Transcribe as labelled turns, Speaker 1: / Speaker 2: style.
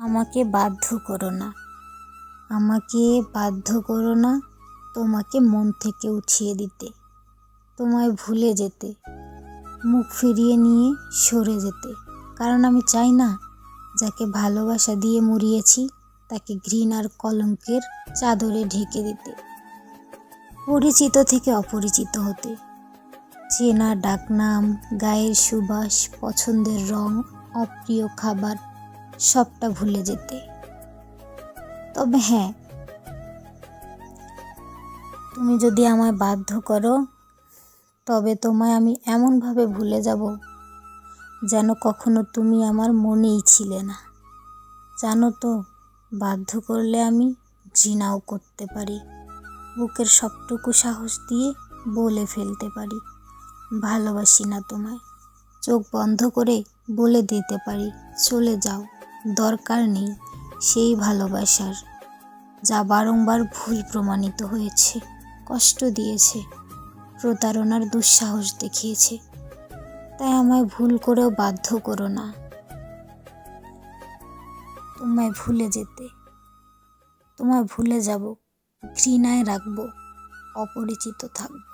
Speaker 1: আমাকে বাধ্য করো না, আমাকে বাধ্য করো না তোমাকে মন থেকে উঠিয়ে দিতে, তোমায় ভুলে যেতে, মুখ ফিরিয়ে নিয়ে সরে যেতে। কারণ আমি চাই না যাকে ভালোবাসা দিয়ে মুড়িয়েছি তাকে ঘৃণার কলঙ্কের চাদরে ঢেকে দিতে, পরিচিত থেকে অপরিচিত হতে, চেনা ডাকনাম, গায়ের সুবাস, পছন্দের রং, অপ্রিয় খাবার সবটা ভুলে যেতে। তবে হ্যাঁ, তুমি যদি আমায় বাধ্য করো তবে তোমায় আমি এমনভাবে ভুলে যাব যেন কখনো তুমি আমার মনেই ছিলে না। জানো তো, বাধ্য করলে আমি ঘৃণাও করতে পারি, বুকের সবটুকু সাহস দিয়ে বলে ফেলতে পারি ভালোবাসি না তোমায়। চোখ বন্ধ করে বলে দিতে পারি চলে যাও, দরকার নেই সেই ভালোবাসার, যা বারংবার ভুল প্রমাণিত হয়েছে, কষ্ট দিয়েছে, প্রতারণার দুঃসাহস দেখিয়েছে। তাই আমায় ভুল করেও বাধ্য করো না তোমায় ভুলে যেতে। তোমায় ভুলে যাব, ঘৃণায় রাখবো, অপরিচিত থাকবো।